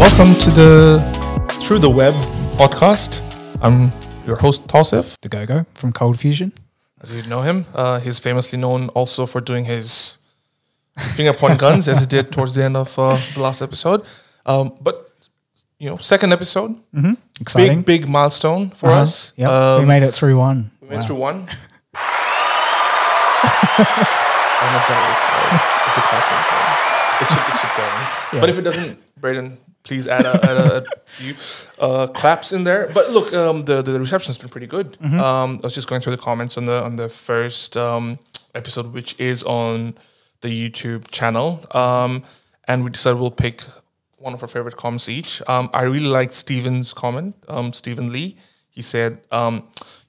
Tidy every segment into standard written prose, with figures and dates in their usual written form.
Welcome to the Through the Web podcast. I'm your host, Tawsif. Dagogo from Cold Fusion. As you know him, he's famously known also for doing his finger-point guns, as he did towards the end of the last episode. But, you know, second episode. Mm-hmm. Exciting. Big milestone for us. Yep. We made it through one. We made it through one. I don't know if that was the clapping thing. It should go. Yeah. But if it doesn't, Brayden, please add a few claps in there. But look, the reception's been pretty good. Mm-hmm. I was just going through the comments on the first episode, which is on the YouTube channel, and we decided we'll pick one of our favorite comments each. I really liked Steven's comment, Stephen Lee. He said,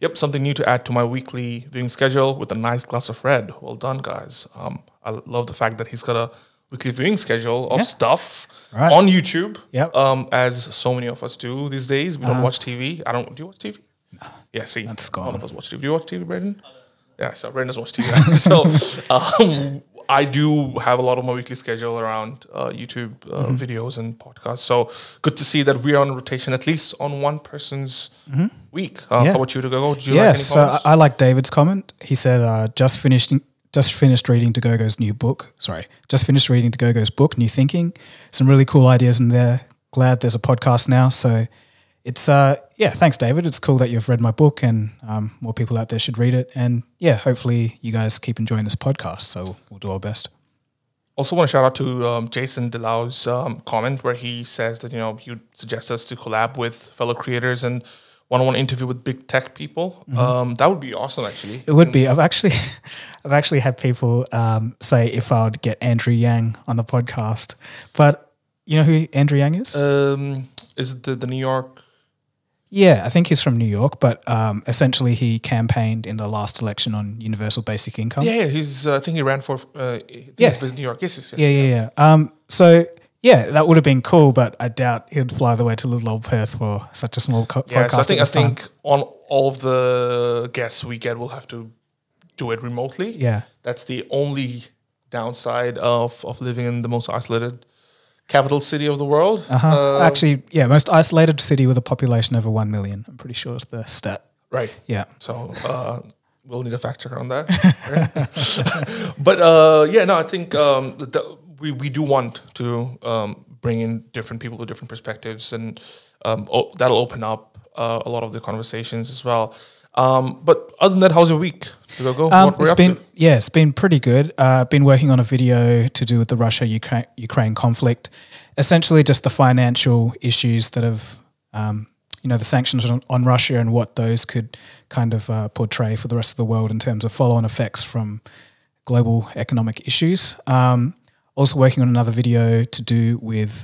yep, something new to add to my weekly viewing schedule with a nice glass of red. Well done, guys. I love the fact that he's got a weekly viewing schedule of stuff on YouTube, as so many of us do these days. We don't watch TV. Do you watch TV? No. Yeah, see, that's gone. None of us watch TV. Do you watch TV, Brayden? Yeah, so Brayden doesn't watch TV. So I do have a lot of my weekly schedule around YouTube videos and podcasts. So good to see that we are on rotation, at least on one person's week. How about you, Dagogo? Did you like any comments? So I like David's comment. He said, just finished reading Dagogo's new book. Just finished reading Dagogo's book, New Thinking. Some really cool ideas in there. Glad there's a podcast now. So it's, thanks, David. It's cool that you've read my book and more people out there should read it. And hopefully you guys keep enjoying this podcast. So we'll do our best. Also want to shout out to Jason Delau's comment where he says that, he would suggest us to collab with fellow creators and one-on-one interview with big tech people. That would be awesome, actually. It would be. I've actually had people say if I would get Andrew Yang on the podcast. But you know who Andrew Yang is? Is it the New York? Yeah, I think he's from New York, but essentially he campaigned in the last election on universal basic income. Yeah, he's. I think he ran for. He's based in New York. Yes. Yeah. So. Yeah, that would have been cool, but I doubt he'd fly the way to little old Perth for such a small podcast. So I think on all of the guests we get, we'll have to do it remotely. Yeah, that's the only downside of living in the most isolated capital city of the world. Actually, most isolated city with a population over 1 million. I'm pretty sure is the stat. Right. Yeah. So we'll need a fact checker on that. But I think we do want to bring in different people with different perspectives, and that'll open up a lot of the conversations as well. But other than that, how's your week? It's been pretty good. I've been working on a video to do with the Russia-Ukraine conflict, essentially just the financial issues that have, the sanctions on Russia and what those could kind of portray for the rest of the world in terms of follow-on effects from global economic issues. Also working on another video to do with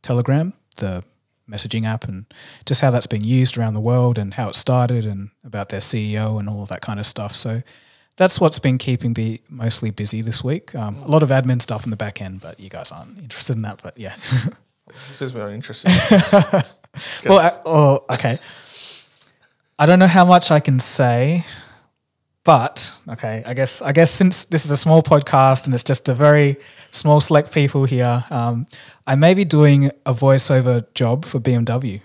Telegram, the messaging app, and just how that's being used around the world and how it started and about their CEO and all of that kind of stuff. So that's what's been keeping me mostly busy this week. A lot of admin stuff in the back end, but you guys aren't interested in that, but yeah. Who says we're not interested? Okay. I don't know how much I can say. But, okay, I guess since this is a small podcast and it's just a very small select people here, I may be doing a voiceover job for BMW.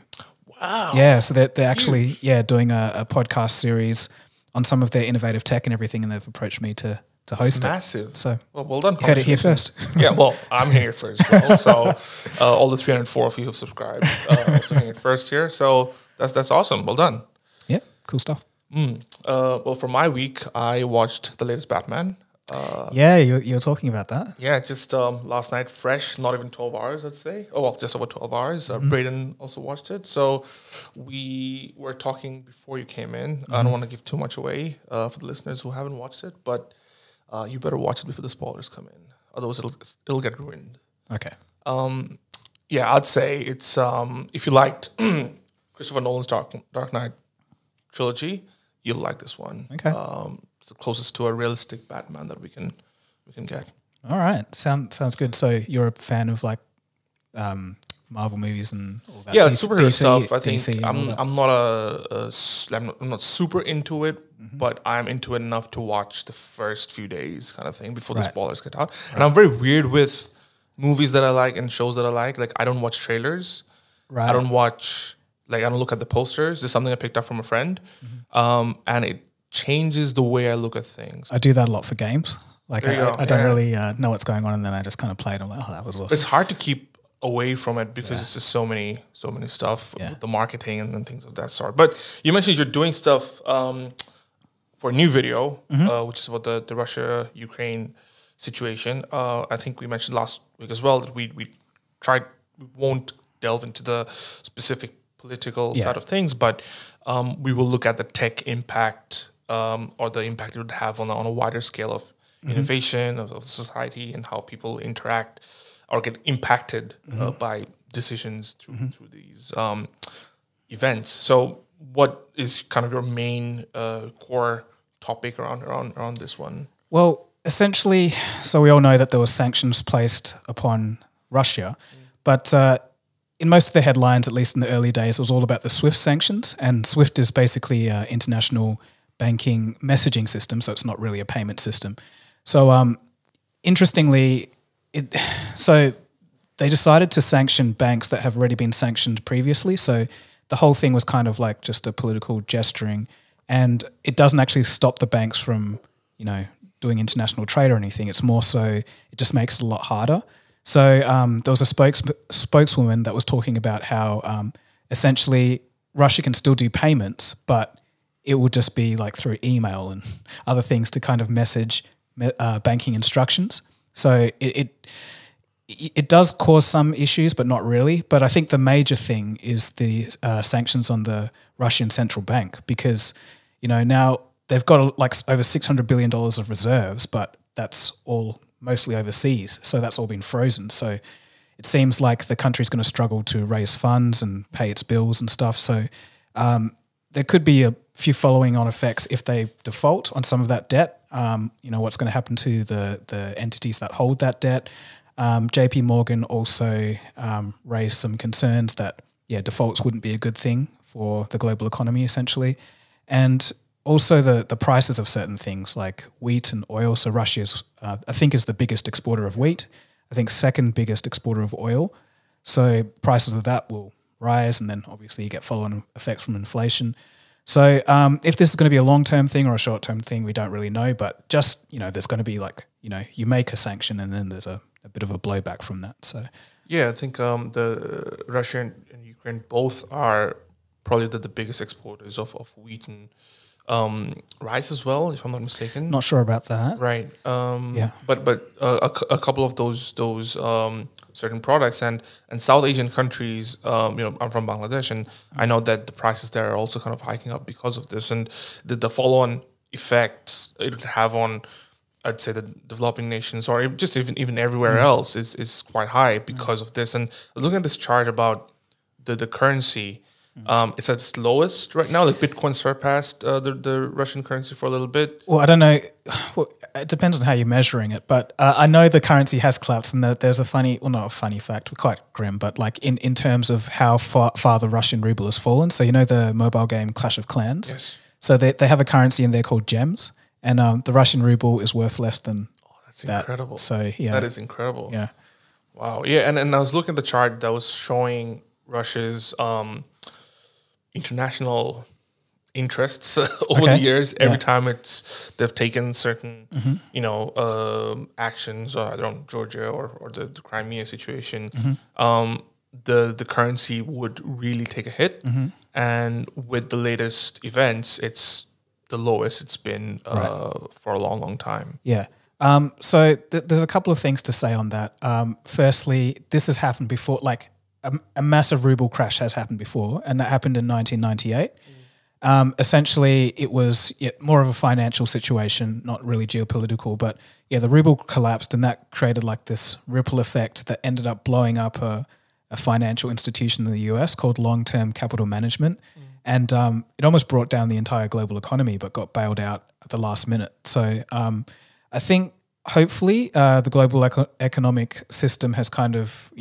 Wow. Yeah, so they're actually doing a podcast series on some of their innovative tech and everything, and they've approached me to host it. Massive. So well done. You heard it here first. Yeah, well, I'm here first. So all the 304 of you who've subscribed also here first here. So that's awesome. Well done. Yeah, cool stuff. Well, for my week, I watched the latest Batman. You're talking about that. Yeah, just last night, fresh, not even 12 hours, I'd say. Oh, well, just about 12 hours. Brayden also watched it. So we were talking before you came in. I don't want to give too much away for the listeners who haven't watched it, but you better watch it before the spoilers come in. Otherwise, it'll get ruined. Okay. I'd say it's, if you liked Christopher Nolan's Dark Knight trilogy, you'll like this one. Okay. It's the closest to a realistic Batman that we can get. All right. Sounds good. So you're a fan of like Marvel movies and all that? Yeah, superhero stuff. I think DC I'm not super into it, but I'm into it enough to watch the first few days kind of thing before the spoilers get out. And I'm very weird with movies that I like and shows that I like. Like I don't watch trailers. Right. I don't watch, like I don't look at the posters. This is something I picked up from a friend. And it changes the way I look at things. I do that a lot for games. Like I don't Yeah. really know what's going on, and then I just kind of play it. I'm like, oh, that was awesome. It's hard to keep away from it because it's just so many stuff, Yeah. the marketing and things of that sort. But you mentioned you're doing stuff for a new video, which is about the Russia-Ukraine situation. I think we mentioned last week as well that we won't delve into the specific political side of things, but we will look at the tech impact or the impact it would have on a wider scale of innovation of society and how people interact or get impacted by decisions through these events. So what is kind of your main core topic around this one? Well, essentially, so we all know that there were sanctions placed upon Russia, but in most of the headlines, at least in the early days, it was all about the SWIFT sanctions, and SWIFT is basically an international banking messaging system, so it's not really a payment system. So interestingly, so they decided to sanction banks that have already been sanctioned previously. So the whole thing was kind of like just a political gesturing, and it doesn't actually stop the banks from, doing international trade or anything. It's more so it just makes it a lot harder. So there was a spokeswoman that was talking about how essentially Russia can still do payments, but it will just be like through email and other things to kind of message banking instructions. So it does cause some issues, but not really. But I think the major thing is the sanctions on the Russian central bank, because now they've got like over $600 billion of reserves, but that's all mostly overseas. So that's all been frozen. So it seems like the country's going to struggle to raise funds and pay its bills and stuff. So there could be a few following on effects if they default on some of that debt. What's going to happen to the entities that hold that debt. JP Morgan also raised some concerns that, defaults wouldn't be a good thing for the global economy, essentially. And also the prices of certain things like wheat and oil. So Russia is, I think, is the biggest exporter of wheat. I think second biggest exporter of oil. So prices of that will rise, and then obviously you get follow-on effects from inflation. So if this is going to be a long-term thing or a short-term thing, we don't really know. But just, there's going to be like, you make a sanction and then there's a bit of a blowback from that. So yeah, I think the Russia and Ukraine both are probably the biggest exporters of wheat and rice as well, if I'm not mistaken. Not sure about that. Right. Yeah. But a couple of those certain products and South Asian countries, I'm from Bangladesh, and I know that the prices there are also kind of hiking up because of this, and the follow-on effects it would have on, I'd say, the developing nations or just even everywhere else is quite high because of this. And looking at this chart about the currency, it's at its lowest right now. Like Bitcoin surpassed the Russian currency for a little bit. Well, I don't know. Well, it depends on how you're measuring it, but I know the currency has collapsed, and there's a funny, well, not a funny fact, quite grim, but like in terms of how far the Russian ruble has fallen. So the mobile game Clash of Clans. Yes. So they have a currency in there called gems, and the Russian ruble is worth less than That's incredible. So yeah, that is incredible. Yeah. Wow. Yeah, and I was looking at the chart that was showing Russia's international interests over the years. Every time they've taken certain actions, either on Georgia or the Crimea situation, the currency would really take a hit. And with the latest events, it's the lowest it's been for a long time. Yeah. So there's a couple of things to say on that. Firstly, this has happened before, like a massive ruble crash has happened before, and that happened in 1998. Essentially, it was more of a financial situation, not really geopolitical, but the ruble collapsed, and that created like this ripple effect that ended up blowing up a financial institution in the US called Long-Term Capital Management. And it almost brought down the entire global economy, but got bailed out at the last minute. So I think hopefully the global economic system has kind of,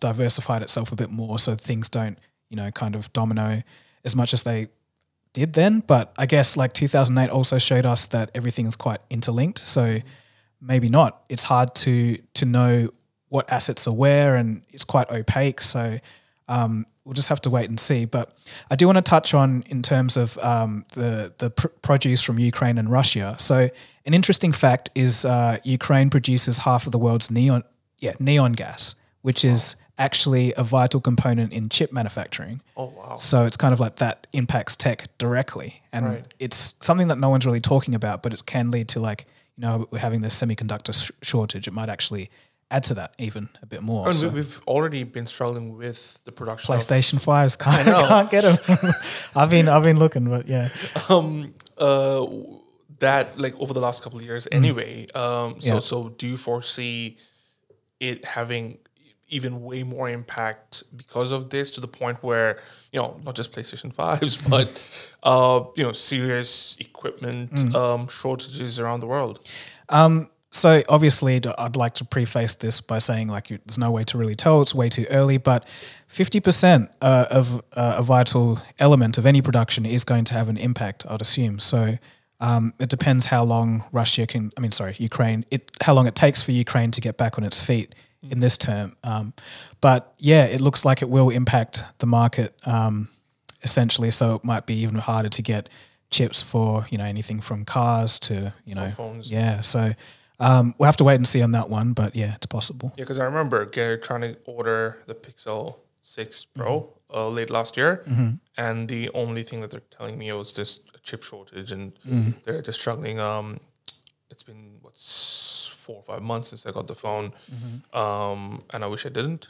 diversified itself a bit more, so things don't, kind of domino as much as they did then. But I guess like 2008 also showed us that everything is quite interlinked. So maybe not. It's hard to to know what assets are where, and it's quite opaque. So we'll just have to wait and see. But I do want to touch on in terms of the produce from Ukraine and Russia. So an interesting fact is Ukraine produces half of the world's neon gas, which is actually a vital component in chip manufacturing. Oh, wow. So it's kind of like that impacts tech directly. And it's something that no one's really talking about, but it can lead to like, you know, we're having this semiconductor shortage. It might actually add to that even a bit more. And so we've already been struggling with the production PlayStation 5s can't get them. I've been looking, but yeah. That like over the last couple of years anyway. So do you foresee it having even way more impact because of this, to the point where, you know, not just PlayStation 5s, but, you know, serious equipment shortages around the world? So obviously I'd like to preface this by saying like there's no way to really tell, it's way too early, but 50% of a vital element of any production is going to have an impact, I'd assume. So it depends how long Ukraine, how long it takes for Ukraine to get back on its feet in this term. But yeah, it looks like it will impact the market essentially. So it might be even harder to get chips for, you know, anything from cars to, you know, phones. Yeah. So we'll have to wait and see on that one, but yeah, it's possible. Yeah, because I remember trying to order the Pixel 6 Pro late last year, and the only thing that they're telling me was just a chip shortage, and they're just struggling. It's been 4 or 5 months since I got the phone, and I wish I didn't.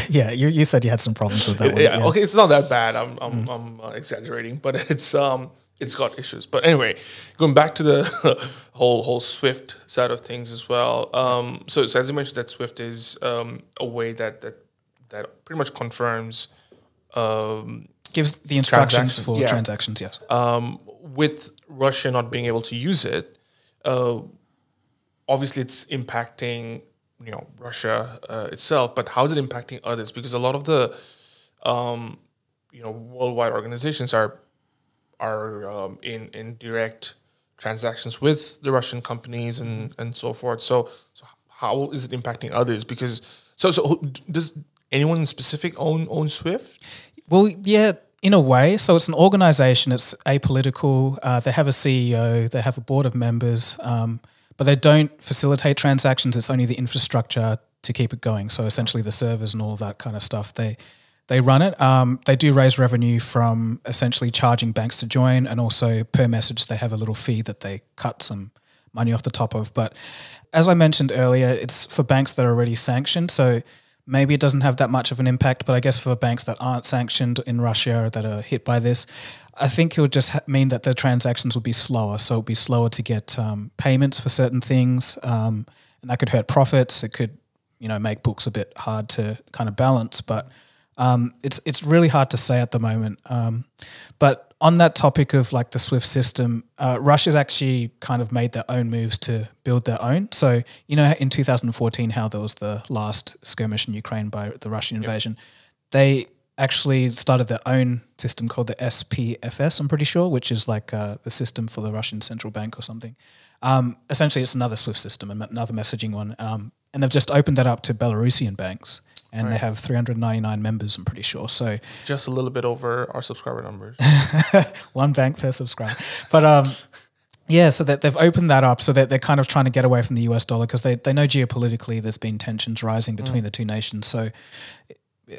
Yeah, you said you had some problems with that one. Yeah, okay, it's not that bad. I'm exaggerating, but it's got issues. But anyway, going back to the whole Swift side of things as well. So as you mentioned, that Swift is a way that pretty much confirms, gives the instructions for transactions. Yes. With Russia not being able to use it, obviously it's impacting, you know, Russia itself. But how is it impacting others? Because a lot of the you know, worldwide organizations are in direct transactions with the Russian companies and so forth. So how is it impacting others? Because so does anyone specific own Swift? Well, yeah, in a way. So it's an organization. It's apolitical. They have a CEO. They have a board of members, but they don't facilitate transactions. It's only the infrastructure to keep it going. So essentially the servers and all that kind of stuff. They run it. They do raise revenue from essentially charging banks to join, and also per message they have a little fee that they cut some money off the top of. But as I mentioned earlier, it's for banks that are already sanctioned. So maybe it doesn't have that much of an impact, but I guess for banks that aren't sanctioned in Russia that are hit by this, I think it would just mean that the transactions will be slower. So it'll be slower to get payments for certain things, and that could hurt profits. It could, you know, make books a bit hard to kind of balance, but it's really hard to say at the moment. But on that topic of like the SWIFT system, Russia's actually kind of made their own moves to build their own. So, you know, in 2014, how there was the last skirmish in Ukraine by the Russian invasion, they actually started their own system called the SPFS, I'm pretty sure, which is like the system for the Russian central bank or something. Essentially, it's another SWIFT system, another messaging one. And they've just opened that up to Belarusian banks. And they have 399 members, I'm pretty sure. So just a little bit over our subscriber numbers. One bank per subscriber. But yeah, so that they've opened that up, so that they're kind of trying to get away from the US dollar, because they know geopolitically there's been tensions rising between the two nations. So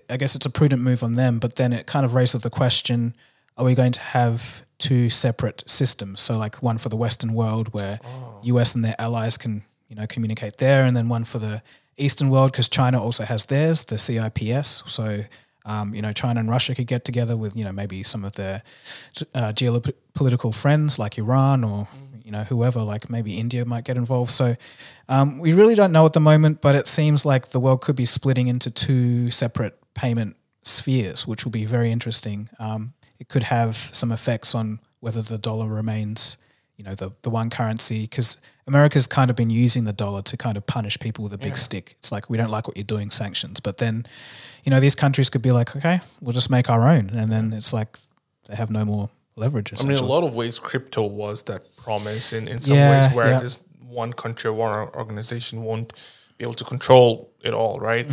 I guess it's a prudent move on them. But then it kind of raises the question, are we going to have two separate systems? So like one for the Western world where US and their allies can, you know, communicate there, and then one for the Eastern world, because China also has theirs, the CIPS. So, you know, China and Russia could get together with, you know, maybe some of their geopolitical friends like Iran or, you know, whoever, like maybe India might get involved. So we really don't know at the moment, but it seems like the world could be splitting into two separate payment spheres, which will be very interesting. It could have some effects on whether the dollar remains, you know, the one currency, because America's kind of been using the dollar to kind of punish people with a big stick. It's like, we don't like what you're doing, sanctions. But then, you know, these countries could be like, okay, we'll just make our own. And then it's like they have no more leverage. I mean, in a lot of ways, crypto was that promise in some ways where just one country or one organization won't be able to control it all, right?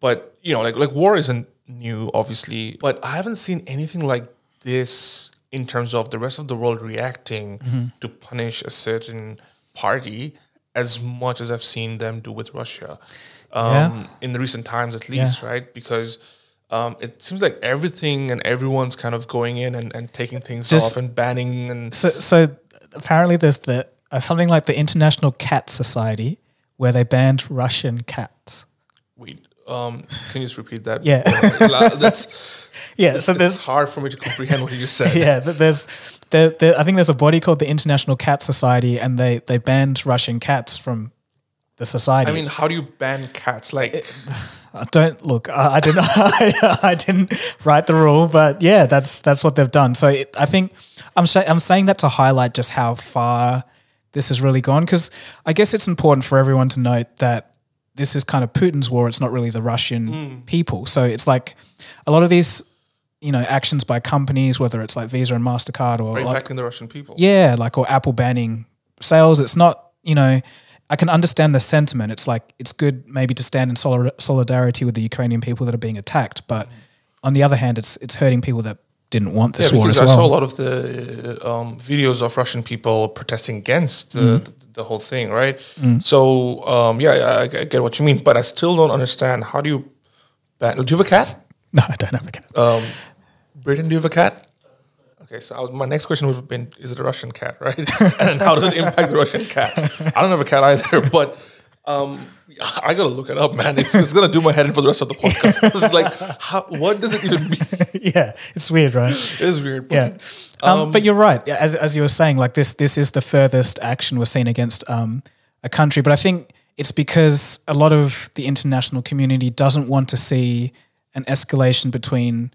But you know, like war isn't new, obviously, but I haven't seen anything like this in terms of the rest of the world reacting to punish a certain party as much as I've seen them do with Russia in the recent times, at least, right? Because it seems like everything and everyone's kind of going in and taking things off and banning. And so apparently there's something like the International Cat Society where they banned Russian cats. Wait, can you just repeat that? Yeah. So it's hard for me to comprehend what you just said. Yeah, I think there's a body called the International Cat Society, and they banned Russian cats from the society. I mean, how do you ban cats? Like, don't look. I didn't. I didn't write the rule, but yeah, that's what they've done. So I think I'm saying that to highlight just how far this has really gone, because I guess it's important for everyone to note that this is kind of Putin's war. It's not really the Russian people. So it's like a lot of these, you know, actions by companies, whether it's like Visa and MasterCard or impacting the Russian people. Yeah, or Apple banning sales. It's not, you know, I can understand the sentiment. It's like, it's good maybe to stand in solidarity with the Ukrainian people that are being attacked. But on the other hand, it's hurting people that didn't want this war as well. I saw a lot of the videos of Russian people protesting against the whole thing, right? So, I get what you mean, but I still don't understand. How do you ban? Do you have a cat? No, I don't have a cat. Brayden, do you have a cat? Okay, so my next question would have been, is it a Russian cat, right? And how does it impact the Russian cat? I don't have a cat either, but I got to look it up, man. It's going to do my head in for the rest of the podcast. It's like, what does it even mean? Yeah, it's weird, right? It is weird. But, but you're right. As you were saying, like this is the furthest action we're seeing against a country. But I think it's because a lot of the international community doesn't want to see an escalation between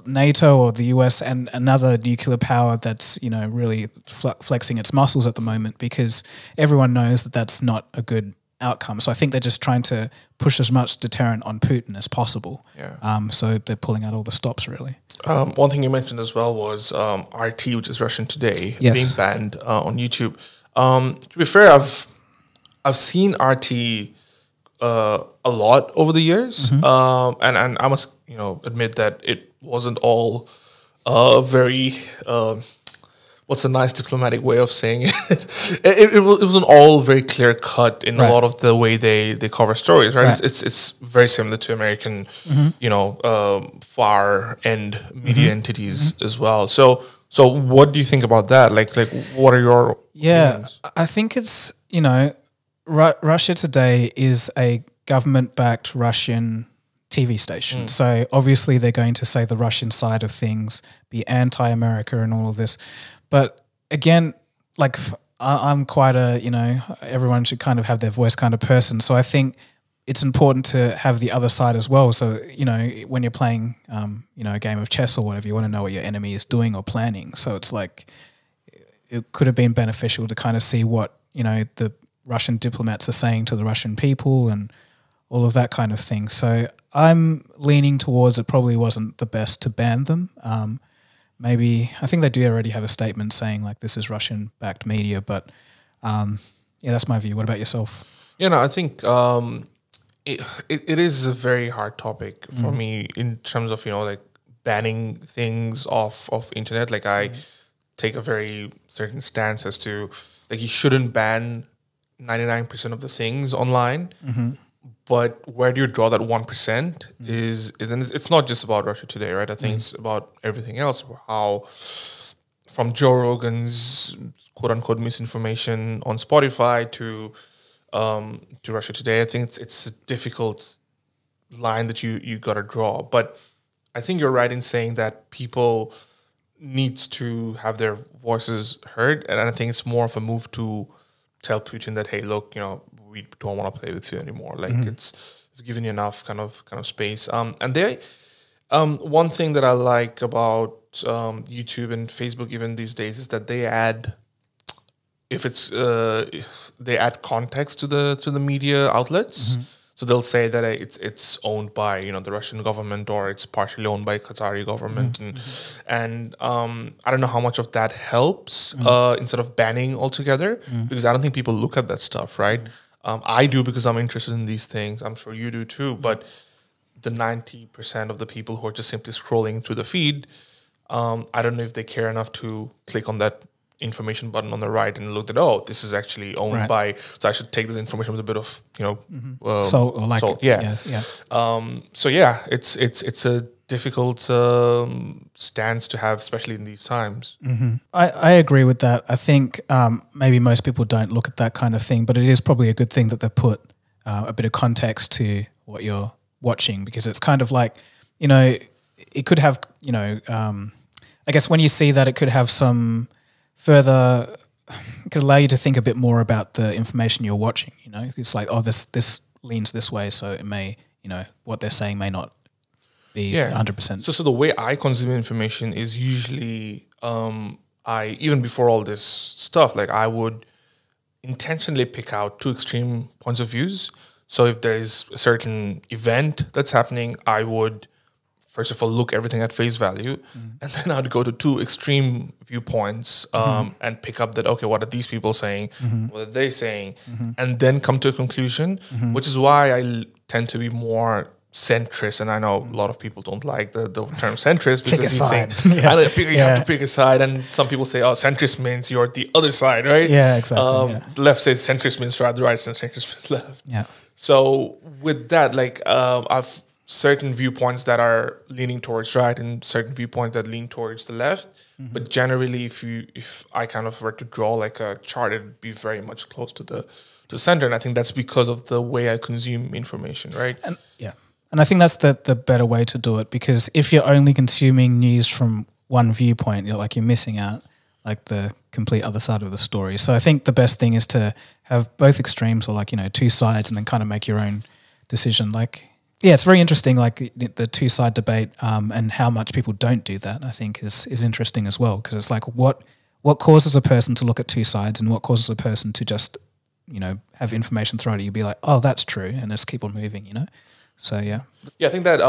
NATO or the US and another nuclear power that's, you know, really flexing its muscles at the moment, because everyone knows that that's not a good outcome. So I think they're just trying to push as much deterrent on Putin as possible. Yeah. So they're pulling out all the stops, really. One thing you mentioned as well was RT, which is Russian Today, being banned on YouTube. To be fair, I've seen RT a lot over the years, and I must, you know, admit that it wasn't all very what's a nice diplomatic way of saying it? It wasn't all very clear cut in a lot of the way they cover stories, right? It's very similar to American, you know, far end media entities as well. So what do you think about that? Like what are your opinions? I think it's, you know, Russia Today is a government-backed Russian TV station. So obviously they're going to say the Russian side of things, be anti-America and all of this. But again, like I'm quite a, you know, everyone should kind of have their voice kind of person. So I think it's important to have the other side as well. So, you know, when you're playing, you know, a game of chess or whatever, you want to know what your enemy is doing or planning. So it's like, it could have been beneficial to kind of see what, you know, the Russian diplomats are saying to the Russian people and all of that kind of thing. So I'm leaning towards it probably wasn't the best to ban them. Maybe, I think they do already have a statement saying like this is Russian-backed media, but yeah, that's my view. What about yourself? You know, I think it is a very hard topic for me in terms of, you know, like banning things off of internet. Like I take a very certain stance as to like you shouldn't ban 99% of the things online. But where do you draw that 1% is and it's not just about Russia Today, right? I think it's about everything else. How from Joe Rogan's quote unquote misinformation on Spotify to Russia Today, I think it's a difficult line that you got to draw. But I think you're right in saying that people needs to have their voices heard, and I think it's more of a move to tell Putin that, hey, look, you know, we don't want to play with you anymore. Like it's given you enough kind of space. And they, one thing that I like about YouTube and Facebook even these days is that they add, they add context to the media outlets. So they'll say that it's owned by, you know, the Russian government, or it's partially owned by Qatari government, and I don't know how much of that helps instead of banning altogether, because I don't think people look at that stuff, right? I do because I'm interested in these things. I'm sure you do too. But the 90% of the people who are just simply scrolling through the feed, I don't know if they care enough to click on that information button on the right and look at, oh, this is actually owned by, so I should take this information with a bit of, salt or like salt. yeah. So yeah, it's a difficult stance to have, especially in these times. I agree with that. I think maybe most people don't look at that kind of thing, but it is probably a good thing that they put a bit of context to what you're watching, because it's kind of like, it could have, I guess when you see that, it could have some further, it could allow you to think a bit more about the information you're watching. It's like, oh, this leans this way, so it may, what they're saying may not be 100%. So the way I consume information is usually, I even before all this stuff, like I would intentionally pick out two extreme points of views. So if there is a certain event that's happening, I would first of all look everything at face value, and then I'd go to two extreme viewpoints and pick up that, okay, what are these people saying? What are they saying? And then come to a conclusion, which is why I tend to be more centrist. And I know a lot of people don't like the term centrist because you think you have to pick a side, and some people say, oh, centrist means you're the other side, right? Yeah, exactly. The left says centrist means right, the right says centrist means left. Yeah. So with that, like I've certain viewpoints that are leaning towards right and certain viewpoints that lean towards the left. But generally, if I kind of were to draw like a chart, it'd be very much close to the center. And I think that's because of the way I consume information, right? And I think that's the better way to do it, because if you're only consuming news from one viewpoint, you're missing out like the complete other side of the story. So I think the best thing is to have both extremes, or two sides, and then kind of make your own decision. It's very interesting, like the two-side debate, and how much people don't do that, I think is interesting as well, because it's like what causes a person to look at two sides, and what causes a person to just, have information thrown at you, be like, oh, that's true, and just keep on moving, So, yeah. Yeah, I think that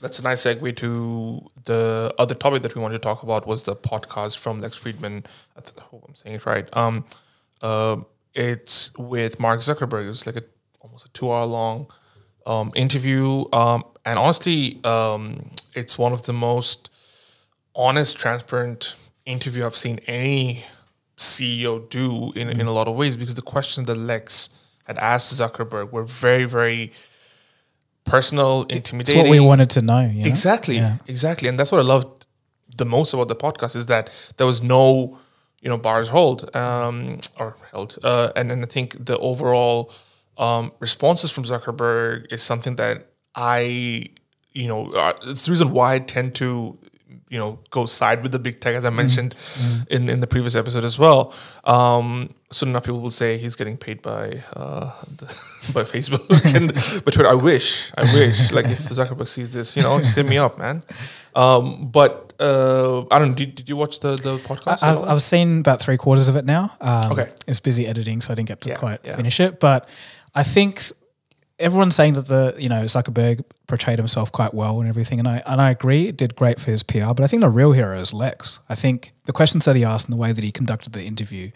that's a nice segue to the other topic that we wanted to talk about, was the podcast from Lex Fridman. I hope I'm saying it right. It's with Mark Zuckerberg. It's like almost a 2-hour long interview. And honestly, it's one of the most honest, transparent interview I've seen any CEO do in a lot of ways, because the questions that Lex had asked Zuckerberg were very, very personal, intimidating. It's what we wanted to know. Exactly. And that's what I loved the most about the podcast, is that there was no, bars held. And then I think the overall responses from Zuckerberg is something that it's the reason why I tend to, go side with the big tech, as I mentioned in the previous episode as well. So enough people will say he's getting paid by by Facebook and by Twitter. I wish. Like if Zuckerberg sees this, just hit me up, man. But I don't know. Did you watch the podcast? I've seen about 3/4 of it now. Okay. It's busy editing, so I didn't get to quite finish it. But I think everyone's saying that Zuckerberg portrayed himself quite well and everything, and I agree, it did great for his PR. But I think the real hero is Lex. I think the questions that he asked and the way that he conducted the interview,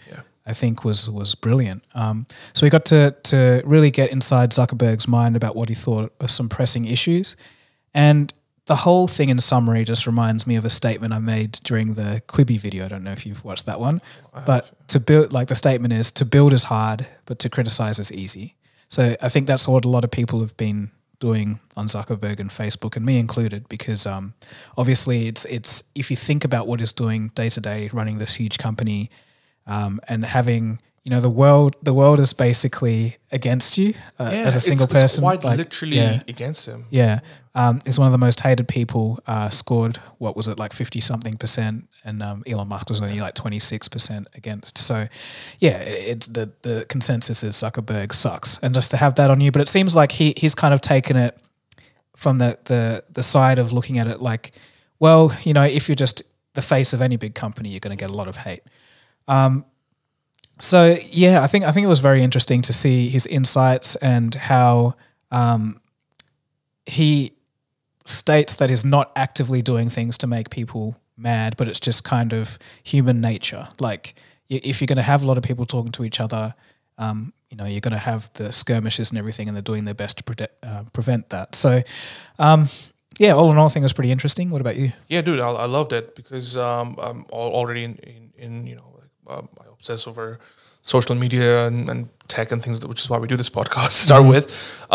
I think was brilliant. So we got to really get inside Zuckerberg's mind about what he thought of some pressing issues, and the whole thing in summary just reminds me of a statement I made during the Quibi video. I don't know if you've watched that one, but the statement is, to build is hard, but to criticize is easy. So I think that's what a lot of people have been doing on Zuckerberg and Facebook, and me included, because obviously it's if you think about what he's doing day to day, running this huge company, and having the world is basically against you as a single person. It's quite literally against him. Yeah, he's one of the most hated people. Scored what was it, like 50-something%, and Elon Musk was only like 26% against. So yeah, it's the consensus is Zuckerberg sucks, and just to have that on you. But it seems like he's kind of taken it from the side of looking at it like, well, if you're just the face of any big company, you're going to get a lot of hate. So yeah, I think it was very interesting to see his insights and how he states that he's not actively doing things to make people mad, but it's just kind of human nature. Like if you're going to have a lot of people talking to each other, you're going to have the skirmishes and everything, and they're doing their best to prevent that. So, all in all, I think it was pretty interesting. What about you? Yeah, dude, I loved it because I'm already in I obsess over social media and tech and things, which is why we do this podcast to start with.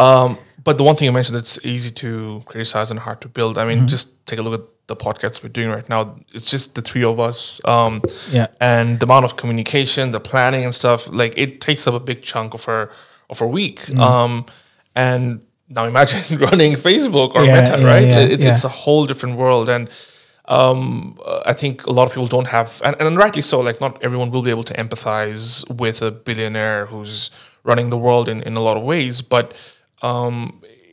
But the one thing you mentioned that's easy to criticize and hard to build. I mean, just take a look at the podcasts we're doing right now. It's just the three of us. And the amount of communication, the planning and stuff, like it takes up a big chunk of our week. And now imagine running Facebook or Meta, right? It's a whole different world. And I think a lot of people don't have, and rightly so, like not everyone will be able to empathize with a billionaire who's running the world in a lot of ways, but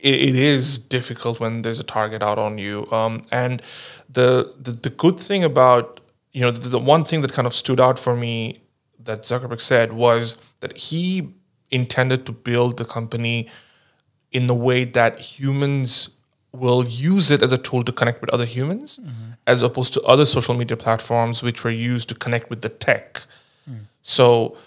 it is difficult when there's a target out on you. And the good thing about, the one thing that kind of stood out for me that Zuckerberg said was that he intended to build the company in the way that humans will use it as a tool to connect with other humans, as opposed to other social media platforms which were used to connect with the tech. So,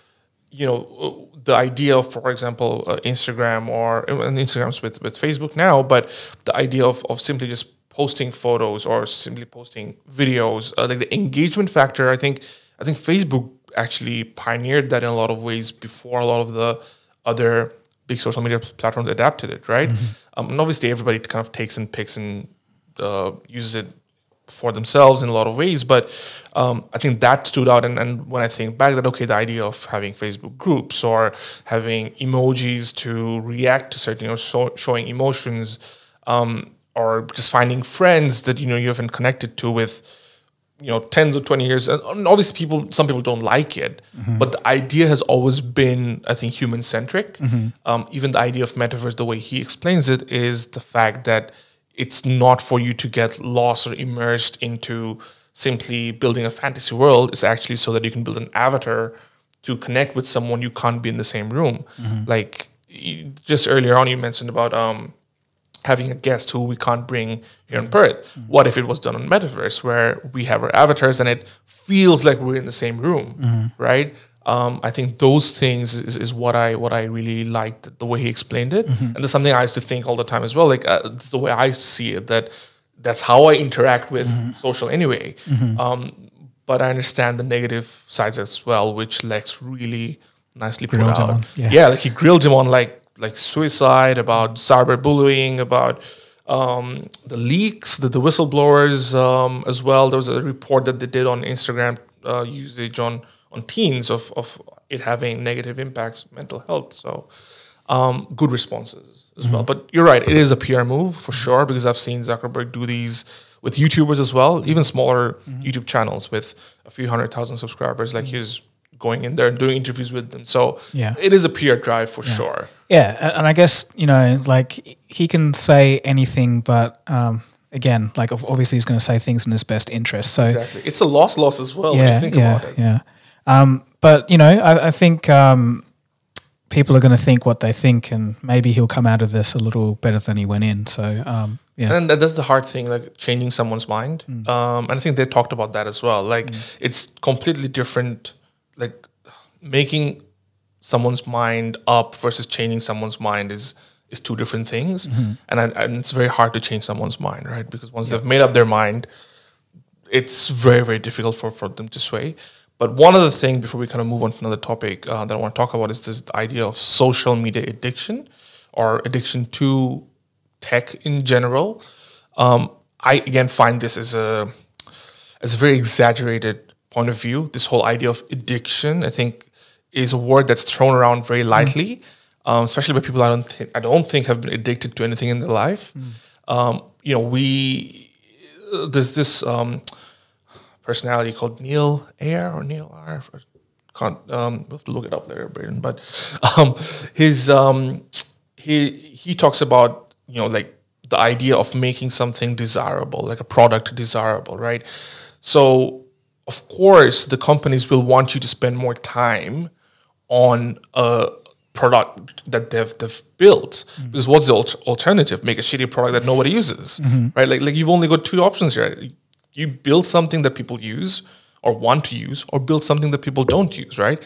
the idea of, for example, Instagram and Instagram's with Facebook now, but the idea of simply just posting photos or simply posting videos, like the engagement factor, I think Facebook actually pioneered that in a lot of ways before a lot of the other big social media platforms adapted it, right? And obviously everybody kind of takes and picks and uses it for themselves in a lot of ways, but I think that stood out. And when I think back that, okay, the idea of having Facebook groups or having emojis to react to certain, showing emotions, or just finding friends that, you haven't connected to with, 10 or 20 years. And obviously some people don't like it, but the idea has always been, I think, human centric. Even the idea of metaverse, the way he explains it, is the fact that it's not for you to get lost or immersed into simply building a fantasy world. It's actually so that you can build an avatar to connect with someone you can't be in the same room. Like just earlier on, you mentioned about having a guest who we can't bring here in Perth. What if it was done on Metaverse, where we have our avatars and it feels like we're in the same room, right? I think those things is what I really liked, the way he explained it. And there's something I used to think all the time as well. Like it's the way I used to see it, that's how I interact with social anyway. But I understand the negative sides as well, which Lex really nicely put out. Like he grilled him on like suicide, about cyberbullying, about the leaks, the whistleblowers as well. There was a report that they did on Instagram usage on teens of it having negative impacts, mental health. So good responses as well. But you're right, it is a PR move for sure, because I've seen Zuckerberg do these with YouTubers as well, even smaller YouTube channels with a few 100,000 subscribers. Like he's going in there and doing interviews with them. So it is a PR drive for sure. Yeah, and I guess, like he can say anything, but again, like obviously he's going to say things in his best interest. So exactly, it's a loss as well when you think about it. But I think people are going to think what they think, and maybe he'll come out of this a little better than he went in. So and that's the hard thing, like changing someone's mind. And I think they talked about that as well. Like it's completely different. Like making someone's mind up versus changing someone's mind is two different things. And it's very hard to change someone's mind, right? Because once they've made up their mind, it's very, very difficult for them to sway. But one other thing before we kind of move on to another topic that I want to talk about is this idea of social media addiction, or addiction to tech in general. I again find this as a very exaggerated point of view. This whole idea of addiction, I think, is a word that's thrown around very lightly, especially by people I don't think have been addicted to anything in their life. There's this personality called Neil Ayer or Neil R. We'll have to look it up later, Brayden. But he talks about like the idea of making something desirable, like a product desirable, right? So of course the companies will want you to spend more time on a product that they've built, because what's the alternative? Make a shitty product that nobody uses, right? Like you've only got two options here. You build something that people use or want to use, or build something that people don't use, right?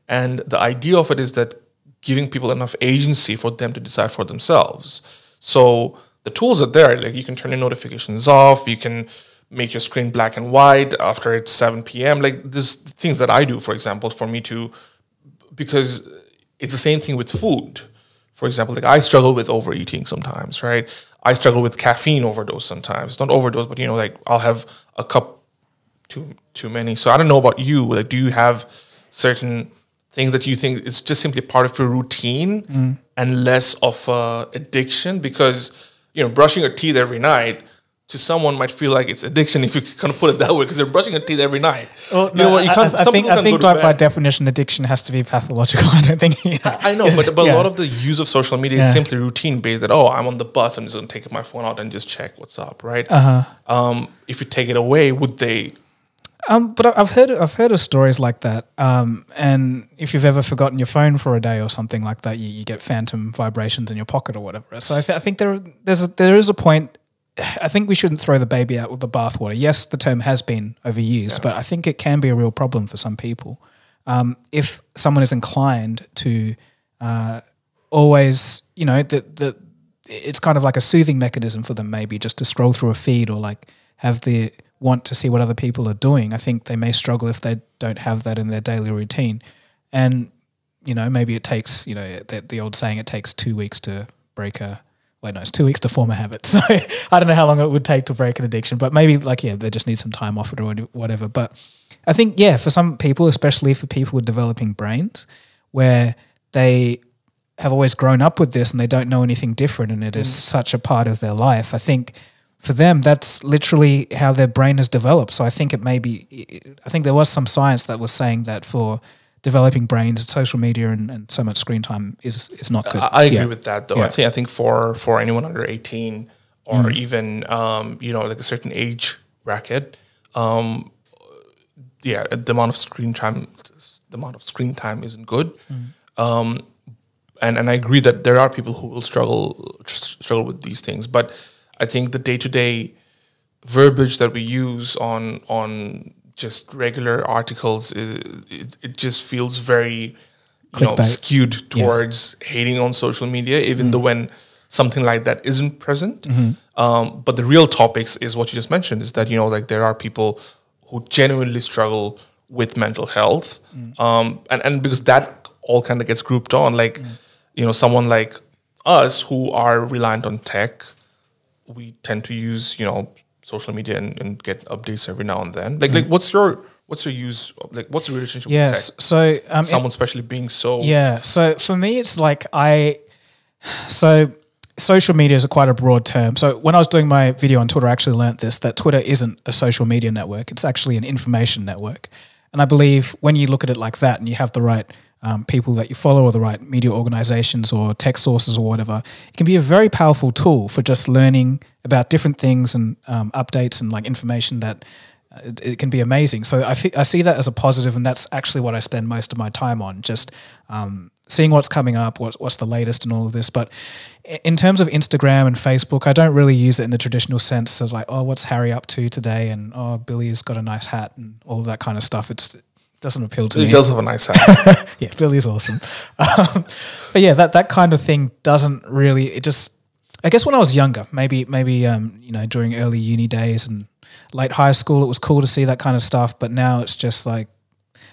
And the idea of it is that giving people enough agency for them to decide for themselves. So the tools are there. Like you can turn your notifications off. You can make your screen black and white after it's 7 p.m. Like there's things that I do, for example, for me to, because it's the same thing with food. For example, like I struggle with overeating sometimes, right? I struggle with caffeine overdose sometimes. Not overdose, but like I'll have a cup too many. So I don't know about you. Like, do you have certain things that you think it's just simply part of your routine and less of a addiction? Because brushing your teeth every night to someone might feel like it's addiction if you kind of put it that way, because they're brushing their teeth every night. Well, I think by definition, addiction has to be pathological. I don't think. I know, but a lot of the use of social media is simply routine based. That I'm on the bus, I'm just going to take my phone out and just check what's up, right? If you take it away, would they? But I've heard of stories like that. And if you've ever forgotten your phone for a day or something like that, you get phantom vibrations in your pocket or whatever. So I think there is a point. I think we shouldn't throw the baby out with the bathwater. Yes, the term has been overused, but I think it can be a real problem for some people. If someone is inclined to always, it's kind of like a soothing mechanism for them, maybe just to scroll through a feed or like have the want to see what other people are doing. I think they may struggle if they don't have that in their daily routine. And, maybe it takes, the old saying, it takes 2 weeks to break it's 2 weeks to form a habit. So I don't know how long it would take to break an addiction, but maybe they just need some time off it or whatever. But I think, for some people, especially for people with developing brains, where they have always grown up with this and they don't know anything different and it is such a part of their life, I think for them, that's literally how their brain has developed. So I think I think there was some science that was saying that for developing brains, social media and so much screen time is not good. I agree with that, though. I think for anyone under 18 or even like a certain age bracket, the amount of screen time isn't good. And I agree that there are people who will struggle with these things, but I think the day-to-day verbiage that we use on just regular articles, it just feels very skewed towards hating on social media, even though when something like that isn't present. But the real topics is what you just mentioned, is that like there are people who genuinely struggle with mental health, and because that all kind of gets grouped on, like someone like us who are reliant on tech, we tend to use social media and get updates every now and then. Like what's your use? Like what's the relationship with tech? So someone especially being so. So for me, it's like social media is quite a broad term. So when I was doing my video on Twitter, I actually learned that Twitter isn't a social media network. It's actually an information network. And I believe when you look at it like that and you have the right people that you follow or the right media organizations or tech sources or whatever, it can be a very powerful tool for just learning about different things and updates and like information that it can be amazing. So I see that as a positive, and that's actually what I spend most of my time on, just seeing what's coming up, what's the latest and all of this. But in terms of Instagram and Facebook, I don't really use it in the traditional sense. So it's like, what's Harry up to today? And Billy's got a nice hat and all of that kind of stuff. It doesn't appeal to me. He does have a nice hat. Yeah, Billy's awesome. But yeah, that kind of thing doesn't really. It just, I guess when I was younger, maybe during early uni days and late high school, it was cool to see that kind of stuff. But now it's just like,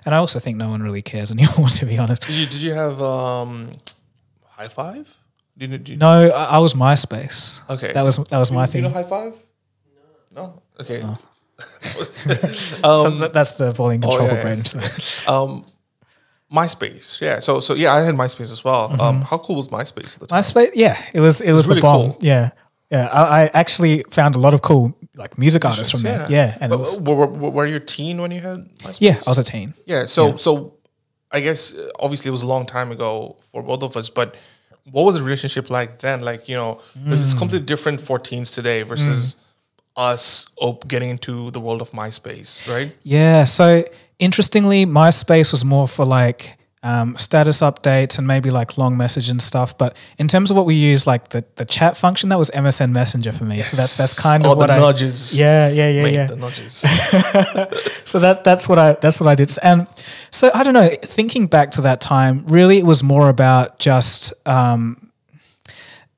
and I also think no one really cares anymore, to be honest. Did you have High Five? No, I was MySpace. Okay, that was my thing. You know High Five? No. Okay. Oh. So that's the volume control for Brayden. So. MySpace, yeah. So I had MySpace as well. How cool was MySpace at the time? MySpace, yeah, it was really the bomb. Cool. Yeah. I actually found a lot of cool like music artists from there. Yeah, and were you a teen when you had MySpace? Yeah, I was a teen. Yeah, so I guess obviously it was a long time ago for both of us, but what was the relationship like then? Like because it's completely different for teens today versus us getting into the world of MySpace, right? Yeah. So interestingly, MySpace was more for like status updates and maybe like long message and stuff. But in terms of what we use, like the chat function, that was MSN Messenger for me. Yes. So that's kind of what the nudges. Yeah. The nudges. So that's what I did. And so I don't know, thinking back to that time, really it was more about just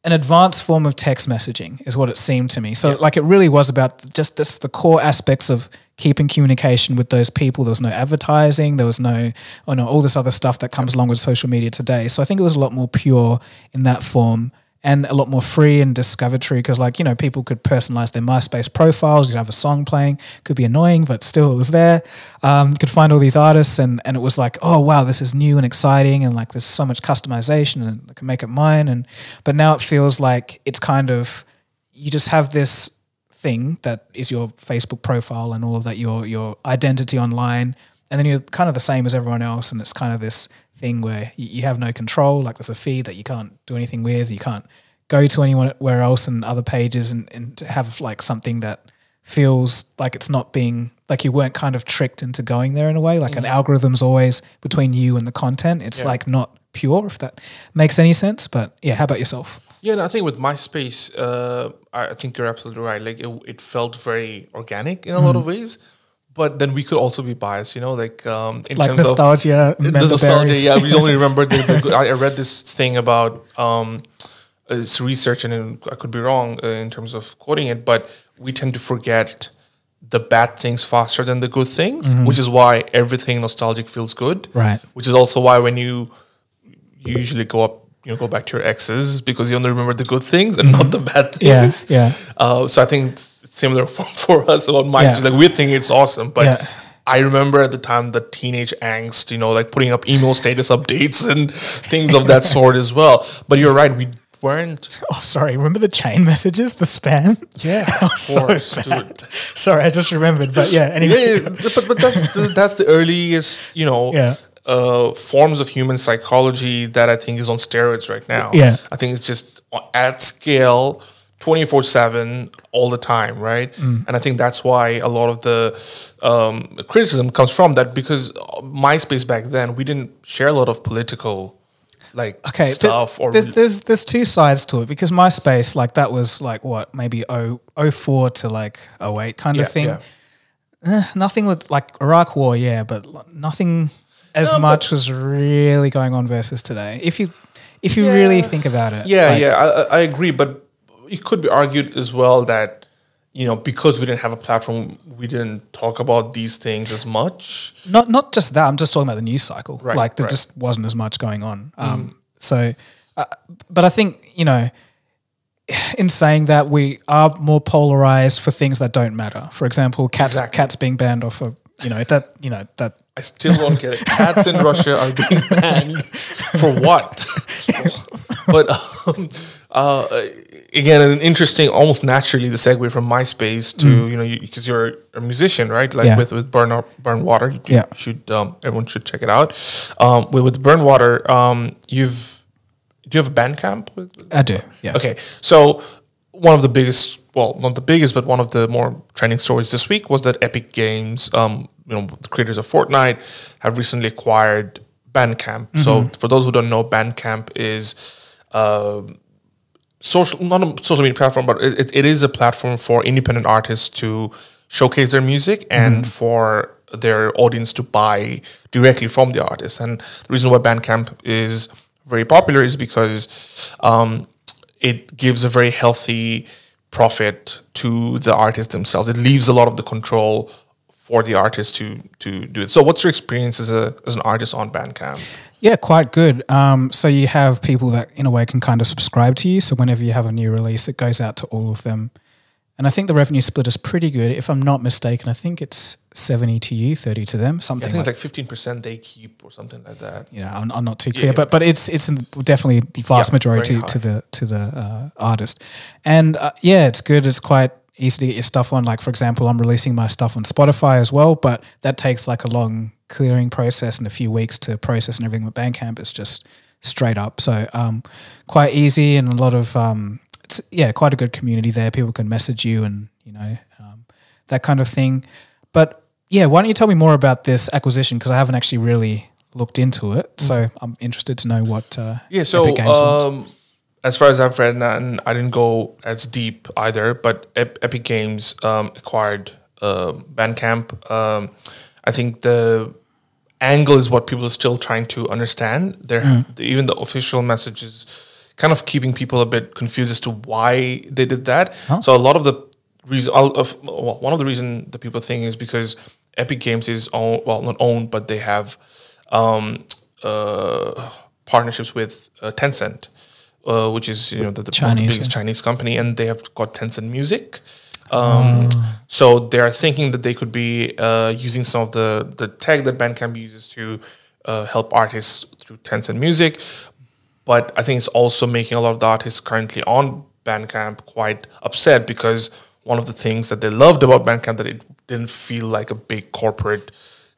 an advanced form of text messaging is what it seemed to me. So like it really was about just the core aspects of keeping communication with those people. There was no advertising. There was no all this other stuff that comes along with social media today. So I think it was a lot more pure in that form and a lot more free and discoveratory because like, people could personalize their MySpace profiles. You'd have a song playing. Could be annoying, but still it was there. You could find all these artists and it was like, oh, wow, this is new and exciting and like there's so much customization and I can make it mine. But now it feels like it's kind of, you just have this thing that is your Facebook profile and all of that, your identity online, and then you're kind of the same as everyone else, and it's kind of this thing where you have no control, like there's a feed that you can't do anything with, you can't go to anywhere else and other pages and to have like something that feels like it's not being, like you weren't kind of tricked into going there in a way, like an algorithm's always between you and the content. It's like not pure, if that makes any sense. But yeah, how about yourself? Yeah, and I think with MySpace, I think you're absolutely right. Like it felt very organic in a lot of ways, but then we could also be biased, like in like terms nostalgia, of nostalgia. Yeah, we only remember I read this thing about it's research, and I could be wrong in terms of quoting it, but we tend to forget the bad things faster than the good things, which is why everything nostalgic feels good. Right. Which is also why when you usually go back to your exes because you only remember the good things and not the bad things. Yeah. So I think it's similar for us about MySpace. Like we think it's awesome, but I remember at the time the teenage angst, like putting up email status updates and things of that sort as well. But you're right, we weren't. Oh, sorry. Remember the chain messages, the spam? Yeah, of course, dude. Sorry, I just remembered. But yeah, anyway. Yeah, but that's the earliest, forms of human psychology that I think is on steroids right now. Yeah. I think it's just at scale, 24/7, all the time, right? And I think that's why a lot of the criticism comes from that, because MySpace back then, we didn't share a lot of political stuff. There's two sides to it, because MySpace, like that was like what, maybe 04 to like 08 kind of thing. Yeah. Nothing with like Iraq War, but nothing as much was really going on versus today. If you really think about it. I agree, but it could be argued as well that because we didn't have a platform, we didn't talk about these things as much. Not just that. I'm just talking about the news cycle. Right, like there just wasn't as much going on. But I think in saying that, we are more polarized for things that don't matter. For example, cats being banned off of that. I still don't get it. Cats in Russia are being banned for what? But again, an interesting, almost naturally, the segue from MySpace to because you're a musician, right? Like with Burn Water, you should everyone should check it out. With Burn Water, do you have a Bandcamp? I do. Yeah. Okay, so one of the biggest, well, not the biggest, but one of the more trending stories this week was that Epic Games, the creators of Fortnite, have recently acquired Bandcamp. So for those who don't know, Bandcamp is not a social media platform, but it is a platform for independent artists to showcase their music and for their audience to buy directly from the artist. And the reason why Bandcamp is very popular is because it gives a very healthy profit to the artists themselves. It leaves a lot of the control for the artist to do it. So what's your experience as an artist on Bandcamp? Yeah, quite good. So you have people that in a way can kind of subscribe to you. So whenever you have a new release, it goes out to all of them. And I think the revenue split is pretty good. If I'm not mistaken, I think it's 70 to you, 30 to them. Something. I think it's like 15% they keep or something like that. I'm not too clear, but it's definitely vast majority to the artist. And it's good. It's quite easy to get your stuff on. Like for example, I'm releasing my stuff on Spotify as well, but that takes like a long clearing process and a few weeks to process and everything. With Bandcamp, it's just straight up. So quite easy, and a lot of it's quite a good community there. People can message you and that kind of thing. But why don't you tell me more about this acquisition, because I haven't actually really looked into it. So I'm interested to know what so Epic Games want. as far as I've read, and I didn't go as deep either, but Epic Games acquired Bandcamp. I think the angle is what people are still trying to understand. Even the official message is kind of keeping people a bit confused as to why they did that. So a lot of the reason, one of the reason that people think is because Epic Games is not owned, but they have partnerships with Tencent, which is the Chinese, biggest Chinese company, and they have got Tencent Music. So they're thinking that they could be using some of the tech that Bandcamp uses to help artists through Tencent Music. But I think it's also making a lot of the artists currently on Bandcamp quite upset, because one of the things that they loved about Bandcamp, that it didn't feel like a big corporate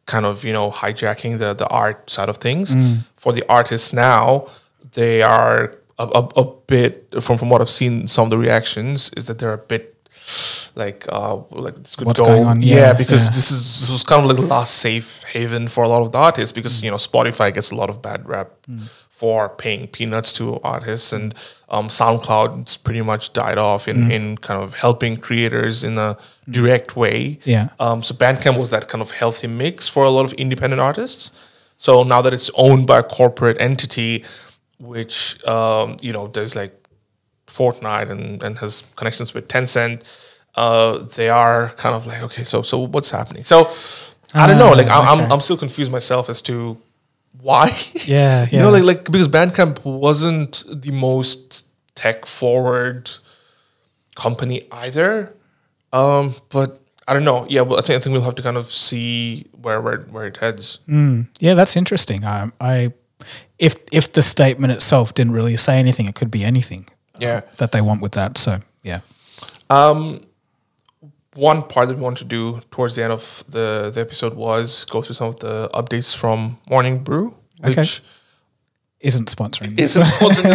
kind of, hijacking the art side of things. For the artists now, they are a bit, from what I've seen, some of the reactions is that they're a bit like this could What's go going on? because this was kind of like the last safe haven for a lot of the artists, because Spotify gets a lot of bad rap for paying peanuts to artists, and SoundCloud's pretty much died off in kind of helping creators in a direct way. So Bandcamp was that kind of healthy mix for a lot of independent artists. So now that it's owned by a corporate entity, which there's like Fortnite and has connections with Tencent, they are kind of like, okay, so what's happening? So I don't know. Like I'm still confused myself as to why. Because Bandcamp wasn't the most tech forward company either. But I don't know. Yeah, well, I think we'll have to kind of see where it heads. Yeah, that's interesting. If the statement itself didn't really say anything, it could be anything. That they want with that. So yeah. One part that we want to do towards the end of the episode was go through some of the updates from Morning Brew, which isn't sponsoring this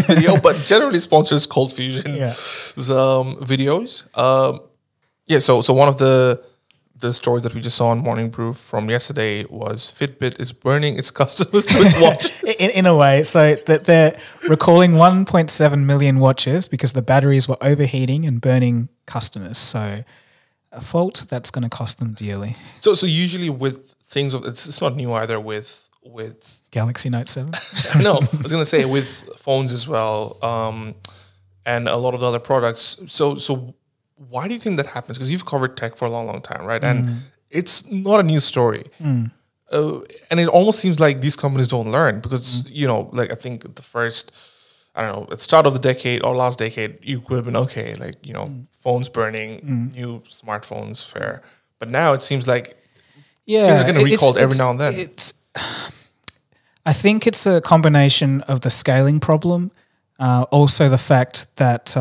video, but generally sponsors Cold Fusion videos. So one of the stories that we just saw on Morning Brew from yesterday was Fitbit is burning its customers with its watches. in a way, so that they're recalling 1.7 million watches because the batteries were overheating and burning customers. So a fault that's going to cost them dearly. So usually with things it's not new either with Galaxy Note 7. No, I was going to say with phones as well, and a lot of the other products. So why do you think that happens? Because you've covered tech for a long, long time, right? And it's not a new story. And it almost seems like these companies don't learn, because I think the first, I don't know, at the start of the decade or last decade, you could have been okay, phones burning, new smartphones, fair. But now it seems like things are getting recalled every now and then. I think it's a combination of the scaling problem, also the fact that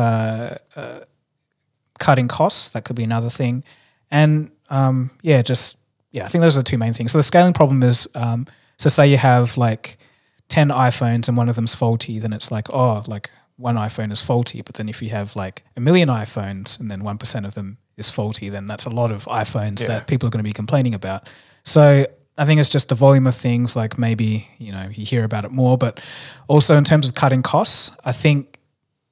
cutting costs, that could be another thing, and I think those are the two main things. So the scaling problem is, so say you have like 10 iPhones and one of them's faulty, then it's like, one iPhone is faulty. But then if you have like 1 million iPhones and then 1% of them is faulty, then that's a lot of iPhones that people are going to be complaining about. So I think it's just the volume of things, like maybe, you hear about it more, but also in terms of cutting costs, I think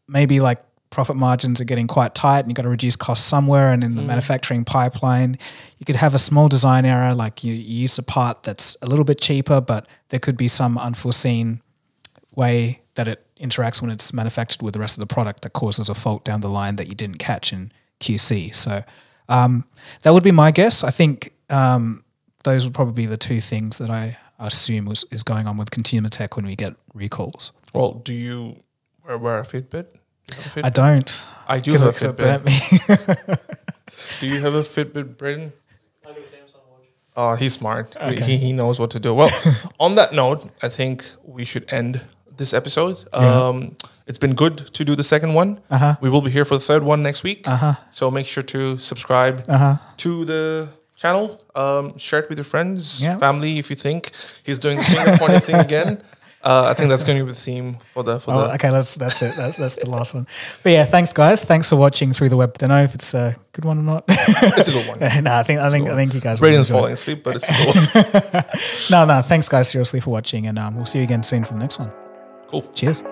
maybe like profit margins are getting quite tight and you've got to reduce costs somewhere. And in the manufacturing pipeline, you could have a small design error, like you use a part that's a little bit cheaper, but there could be some unforeseen way that it interacts when it's manufactured with the rest of the product that causes a fault down the line that you didn't catch in QC. So that would be my guess. I think those would probably be the two things that I assume is going on with consumer tech when we get recalls. Well, do you wear a Fitbit? I don't. I do have a Fitbit. Do you have a Fitbit, Brayden? I got a Samsung watch. Oh, he's smart. Okay. He knows what to do. Well, on that note, I think we should end this episode. It's been good to do the second one. We will be here for the third one next week. So make sure to subscribe to the channel. Share it with your friends, family, if you think he's doing the finger pointing thing again. I think that's going to be the theme for the. Okay, that's it. That's the last one. But yeah, thanks guys. Thanks for watching through the web. Don't know if it's a good one or not. It's a good one. No, I think you guys. Brayden's falling asleep, but it's a good one. No. Thanks guys seriously for watching, and we'll see you again soon for the next one. Cool. Cheers.